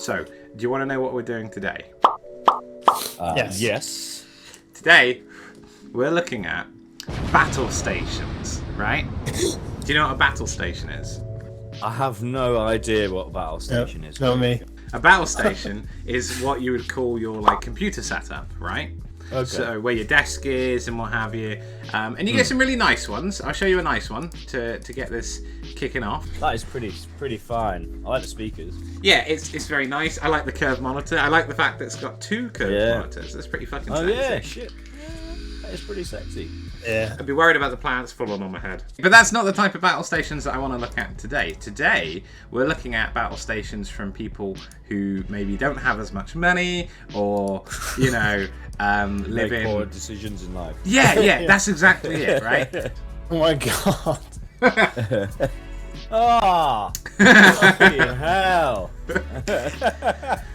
So, do you want to know what we're doing today? Yes. Today, we're looking at battle stations, right? Do you know what a battle station is? I have no idea what a battle station is. Not me. A battle station is what you would call your computer setup, right? Okay. So where your desk is and what have you, and you get some really nice ones. I'll show you a nice one to get this kicking off. That is pretty fine. I like the speakers. Yeah, it's very nice. I like the curved monitor. I like the fact that it's got two curved monitors. That's pretty fucking sexy. Yeah, shit. Yeah, that is pretty sexy. Yeah. I'd be worried about the plants falling on my head. But that's not the type of battle stations that I want to look at today. Today, we're looking at battle stations from people who maybe don't have as much money or, live Make in... poor decisions in life. Yeah, that's exactly it, right? Oh my god. Ah! Fucking hell!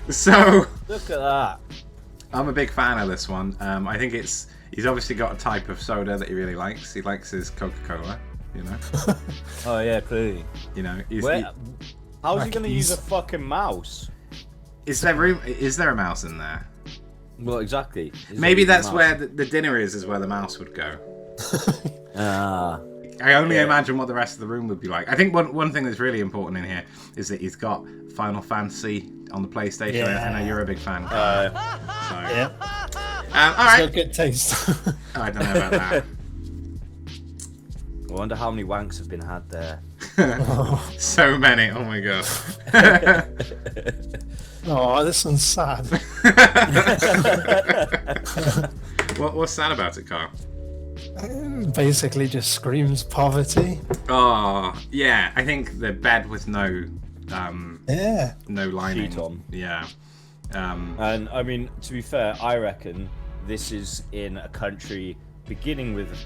So, Look at that. I'm a big fan of this one. I think he's obviously got a type of soda that he really likes. He likes his Coca-Cola, Oh yeah, clearly. How is he going to use a fucking mouse? Is there a mouse in there? Well, exactly. Maybe that's where the dinner is where the mouse would go. Ah. I only imagine what the rest of the room would be like. I think one thing that's really important in here is that he's got Final Fantasy on the PlayStation. Yeah. I know you're a big fan. Yeah. All right. Got good taste. I don't know about that. I wonder how many wanks have been had there. So many. Oh my god. Oh, this one's sad. What's sad about it, Carl? Basically just screams poverty. Oh, yeah. I think the bed with no Yeah. lining. Sheet on. Yeah. And I mean, to be fair, I reckon this is in a country beginning with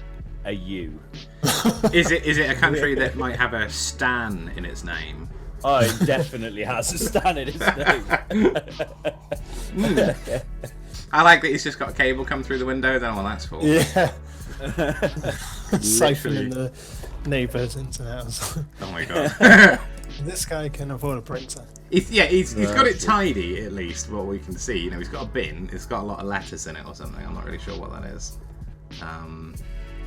a U. Is it a country that might have a Stan in its name? Oh, it definitely has a stand in its name. I like that he's just got a cable come through the window. I don't know what that's for. Yeah. Siphoning the neighbour's internet. Oh my god. This guy can afford a printer. He's got it tidy at least. What we can see, he's got a bin. It's got a lot of lettuce in it or something. I'm not really sure what that is.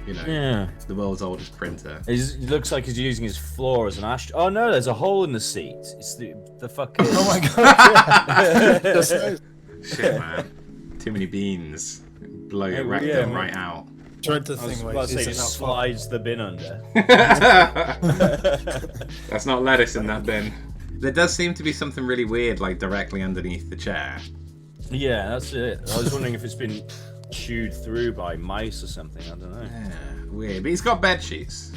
Yeah. The world's oldest printer. It looks like he's using his floor as an ash. Oh no, there's a hole in the seat. It's the fucking. Oh my god. Shit, man. Too many beans. Blow your Yeah, rectum man. right out. Tried the I was thing where about to say, it's just not slides the bin under. That's not lettuce in that bin. There does seem to be something really weird, directly underneath the chair. Yeah, that's it. I was wondering if it's been chewed through by mice or something. I don't know. Yeah, weird. But he's got bed sheets.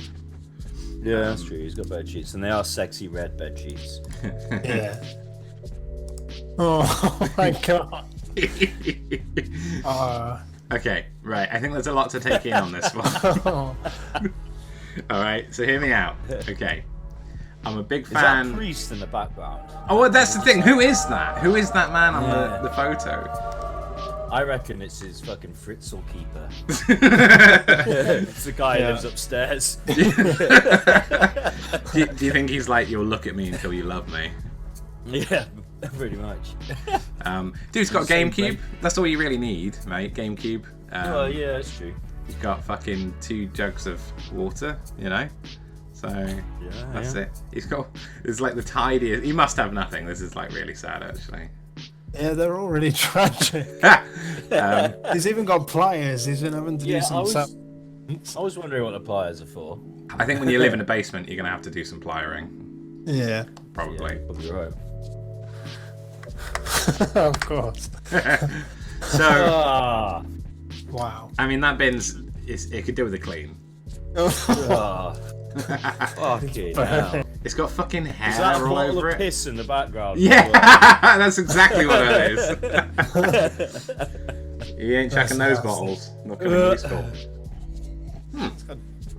Yeah, that's true. He's got bed sheets, and they are sexy red bed sheets. Yeah. Oh my god. Okay, right. I think there's a lot to take in on this one. All right, so hear me out. Okay, I'm a big Is fan. that priest in the background? Oh, well, that's the thing. Who is that? Who is that man on the photo? I reckon it's his fucking Fritzl keeper. It's the guy who lives upstairs. Do you think he's like, you'll look at me until you love me? Yeah, pretty much. Dude's got a Same GameCube. thing. That's all you really need, mate. GameCube. Oh yeah, that's true. You've got fucking 2 jugs of water, So that's it. He's got. It's like the tidiest. He must have nothing. This is really sad, actually. Yeah, they're all really tragic. He's even got pliers. He's been having to do some stuff. I was wondering what the pliers are for. I think when you live in a basement, you're gonna have to do some pliering, Yeah. probably. Yeah, probably right. Of course. So, Ah, Wow. I mean, that bin's. It could do with a clean. ah. Fucking hell. It's got fucking hair Is that a all bottle over of it. piss in the background? Yeah, that's exactly what that is. He ain't checking those bottles. Not gonna be useful.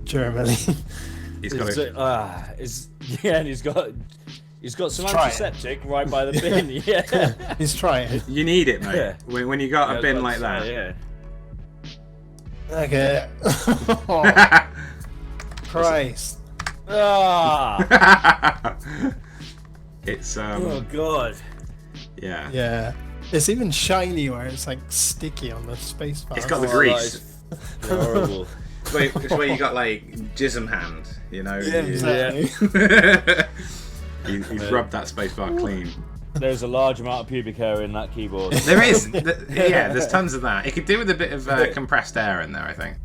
Germany. He's got it. And he's got some try it. antiseptic right by the bin. Yeah. He's trying. You need it, mate. Yeah. When you got a bin like that. Yeah. Okay. Christ. Ah. It's Oh god. Yeah. Yeah. It's even shiny where it's like sticky on the space bar. It's got the Oh, grease. that is horrible. It's where you got like jism hand, you know. Yeah, exactly. You've rubbed that spacebar clean. There's a large amount of pubic hair in that keyboard. There is, yeah. There's tons of that. It could do with a bit of compressed air in there, I think.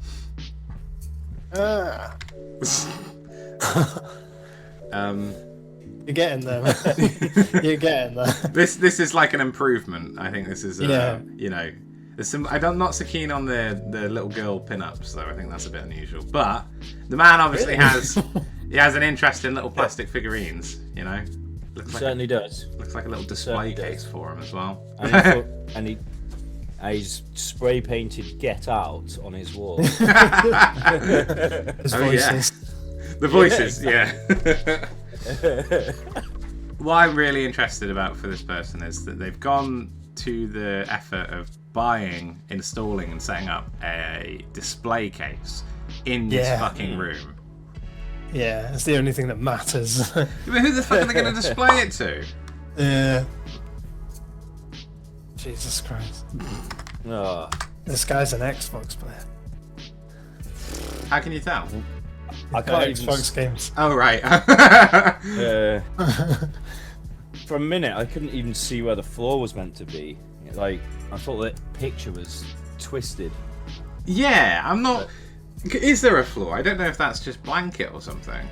You're getting there, man. You're getting there. This is like an improvement. I think this is, Yeah. you know, there's some. I'm not so keen on the little girl pin-ups though. I think that's a bit unusual. But the man obviously has an interest in little plastic figurines. You know, looks like Certainly does. looks like a little display Certainly case does. for him as well. And he's spray painted "Get Out" on his wall. His Oh, yeah. voices. The voices, yeah. What I'm really interested about for this person is that they've gone to the effort of buying, installing, and setting up a display case in this Yeah. fucking room. Yeah, it's the only thing that matters. I mean, who the fuck are they going to display it to? Yeah. Jesus Christ. Oh, This guy's an Xbox player. How can you tell? I can't even. Xbox games. Oh, right. For a minute, I couldn't even see where the floor was meant to be. Like, I thought that picture was twisted. Yeah, I'm not... Is there a floor? I don't know if that's just blanket or something.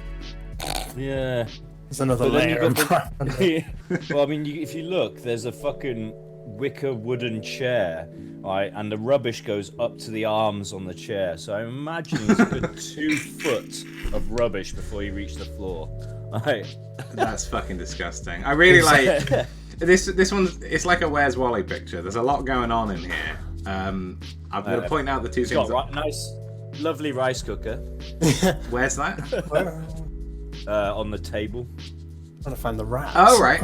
Yeah. There's another But then layer you've of got crap. Well, I mean, if you look, there's a fucking wicker wooden chair, right, and the rubbish goes up to the arms on the chair. So I imagine it's a good 2 foot of rubbish before you reach the floor. Right. That's fucking disgusting. I really like... This one's... It's like a Where's Wally picture. There's a lot going on in here. I'm going to point out the two It's things... got nice, lovely rice cooker Where's that? on the table. Trying to find the rats. Oh, right.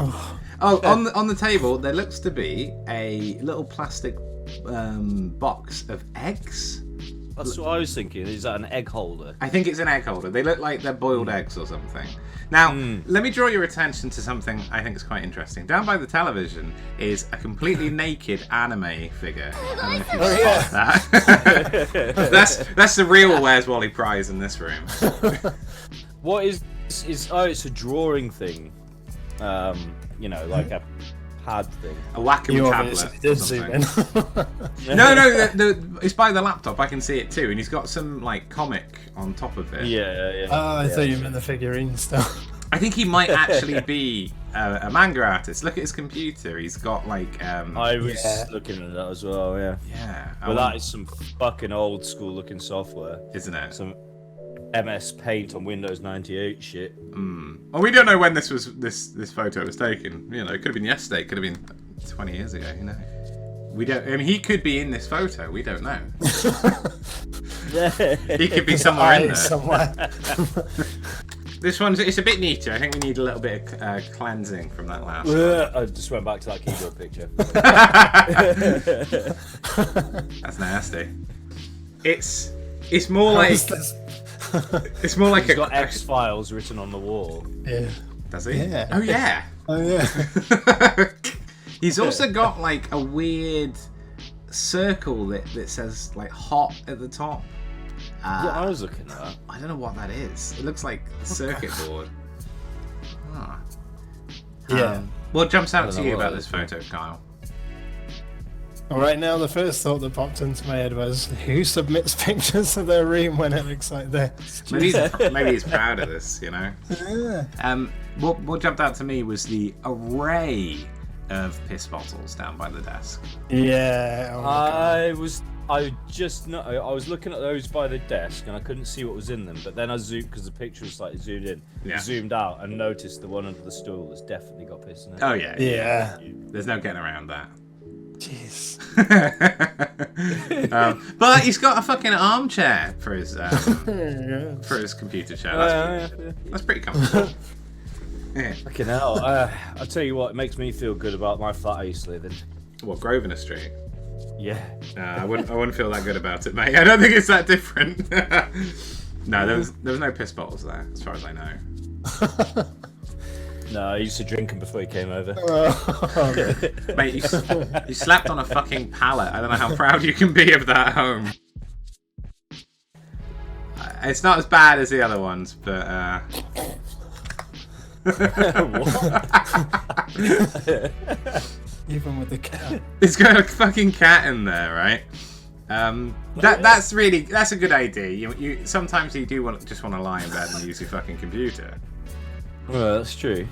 Oh, on the table, there looks to be a little plastic box of eggs. That's what I was thinking. Is that an egg holder? I think it's an egg holder. They look like they're boiled eggs or something. Now, let me draw your attention to something I think is quite interesting. Down by the television is a completely naked anime figure. I don't know if you spot that. That's the real Where's Wally prize in this room. What is it's a drawing thing. You know, like a pad thing. A Wacom You tablet. obviously or did zoom something. in. No, it's by the laptop. I can see it too, and he's got some like comic on top of it. Yeah. Oh, I thought you meant the figurine stuff. I think he might actually be a manga artist. Look at his computer. He's got like. I was Yeah. looking at that as well. Yeah. Yeah. But that is some fucking old school looking software. isn't it? Some MS Paint on Windows 98 shit. Well, we don't know when this photo was taken. You know, it could have been yesterday. It could have been 20 years ago. You know. We don't. I mean, he could be in this photo. We don't know. He could be somewhere in there. Somewhere. This one's. It's a bit neater. I think we need a little bit of cleansing from that last. I just went back to that keyboard picture. That's nasty. It's more like it's more like He's a. got X Files written on the wall. Yeah. Does he? Yeah. Oh yeah. Oh yeah. He's also got like a weird circle that says like hot at the top. Yeah, I was looking at that. I don't know what that is. It looks like a circuit board. Ah. Yeah. What jumps out don't to know you what about that this is. photo, Kyle? Right now, the first thought that popped into my head was, who submits pictures of their room when it looks like this? Maybe he's proud of this, you know. Yeah. What jumped out to me was the array of piss bottles down by the desk. Yeah. Oh my God. I was looking at those by the desk and I couldn't see what was in them, but then I zoomed because the picture was slightly zoomed in. Yeah. Zoomed out and noticed the one under the stool has definitely got piss in it. Oh yeah. Yeah. There's no getting around that. Jeez. But he's got a fucking armchair for his Yeah. for his computer chair. That's pretty comfortable. Yeah. Fucking hell. I'll tell you what, it makes me feel good about my flat I used to live in. What, Grosvenor Street? Yeah. I wouldn't feel that good about it, mate. I don't think it's that different. No, there was no piss bottles there, as far as I know. No, I used to drink them before he came over. Oh, Mate, you slept on a fucking pallet. I don't know how proud you can be of that home. It's not as bad as the other ones, but even with the cat. it's got a fucking cat in there, right? That's a good idea. You sometimes you do just want to lie in bed and use your fucking computer. Well, that's true.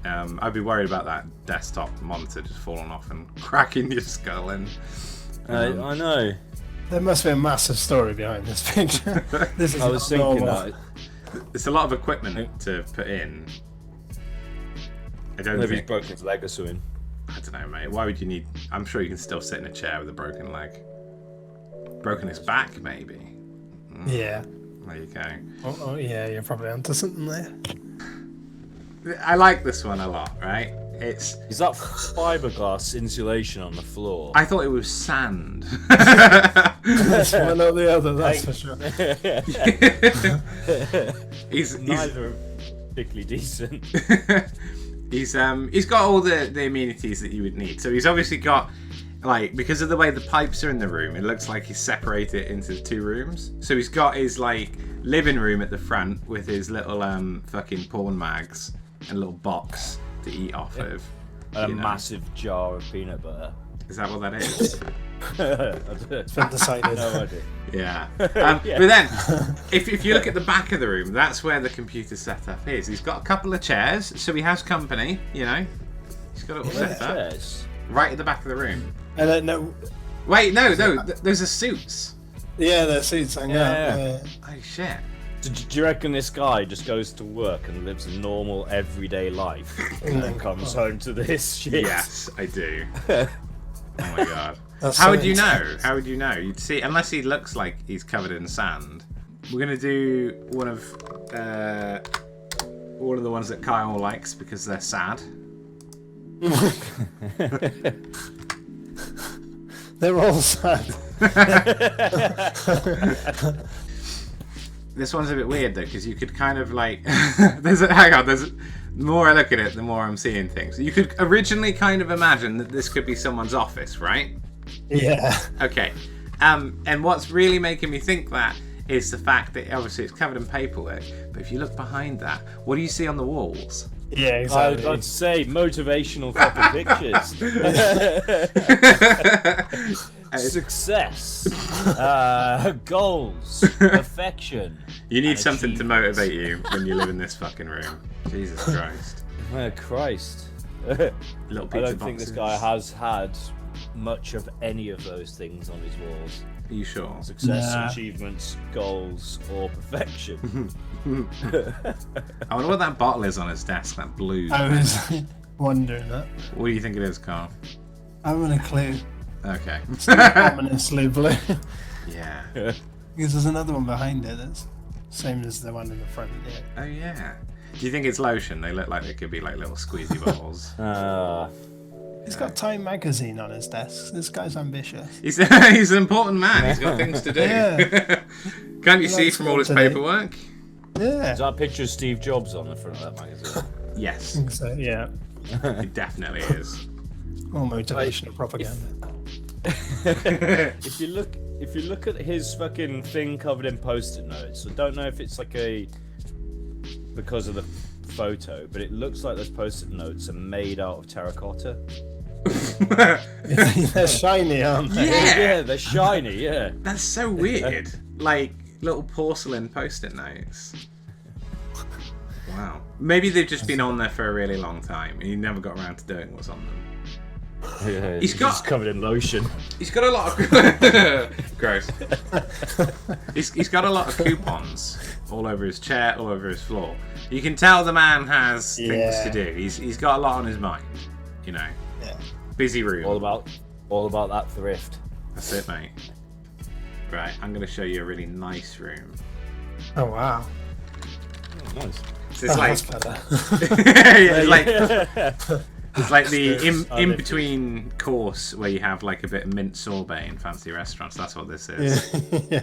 I'd be worried about that desktop monitor just falling off and cracking your skull in. I know. There must be a massive story behind this picture. This is I was not thinking normal. that. It's a lot of equipment to put in. I don't Maybe he's think. broken his leg or something. I don't know, mate. Why would you need? I'm sure you can still sit in a chair with a broken leg. Broken his back, maybe. Yeah. There you go. Oh, yeah, you're probably onto something there. I like this one a lot, right? It's. Is that fiberglass insulation on the floor? I thought it was sand. That's one or the other, that's for sure. he's Neither are particularly decent. he's got all the amenities that you would need. So he's obviously got, like, because of the way the pipes are in the room, it looks like he's separated it into 2 rooms. So he's got his like living room at the front with his little fucking porn mags and a little box to eat off of. And a you know. massive jar of peanut butter. Is that what that is? It's been decided. No idea. Yeah. But then, if you look at the back of the room, that's where the computer setup is. He's got a couple of chairs, so he has company, you know. He's got it all set up. Yes. Right at the back of the room. And then, no, Wait, no, those are suits. yeah, the seats hang Yeah. out. Oh, shit. Do you reckon this guy just goes to work and lives a normal everyday life and then comes home to this shit? Yes, I do. Oh my god. That's How so would you know? intense. How would you know? You'd see, unless he looks like he's covered in sand. We're gonna do one of the ones that Kyle likes because they're sad. They're all sad. This one's a bit weird though, because you could kind of like, the more I look at it, the more I'm seeing things. You could originally kind of imagine that this could be someone's office, right? Yeah. Okay. And what's really making me think that is the fact that obviously it's covered in paperwork, but if you look behind that, what do you see on the walls? Yeah, I exactly. was about to say motivational fucking pictures. Success, goals, affection. You need and something to achievements. motivate you when you live in this fucking room. Jesus Christ. Oh, Christ. Little I pizza don't think this boxes. guy has had much of any of those things on his walls. Are you sure? Success, Nah. achievements, goals, or perfection. I wonder what that bottle is on his desk, that blue. I was wondering that. What do you think it is, Carl? I haven't a clue. Okay. Ominously blue. Yeah. Because there's another one behind it that's same as the one in the front. Yeah. Oh, yeah. Do you think it's lotion? They look like they could be like little squeezy bottles. He's got Time magazine on his desk. This guy's ambitious. He's an important man. He's got things to do. Yeah. Can't you see likes from all his today. paperwork? Yeah. Is that a picture of Steve Jobs on the front of that magazine? Yes, So, yeah. it definitely is. More motivational propaganda. If you look at his fucking thing covered in post-it notes, I don't know if it's like because of the photo, but it looks like those post-it notes are made out of terracotta. They're shiny, aren't they? Yeah. They're shiny. Yeah. That's so weird. Like little porcelain post-it notes. Wow. Maybe they've just been on there for a really long time and he never got around to doing what's on them. Yeah, He's got- just covered in lotion. He's got a lot of gross. He's got a lot of coupons all over his chair, all over his floor. You can tell the man has things to do. He's got a lot on his mind. You know, Yeah. busy room. All about that thrift. That's it, mate. Right, I'm going to show you a really nice room. Oh, wow. Oh, nice. So it's Oh, like, that's better. yeah, it's like the in between course where you have like a bit of mint sorbet in fancy restaurants. That's what this is. yeah.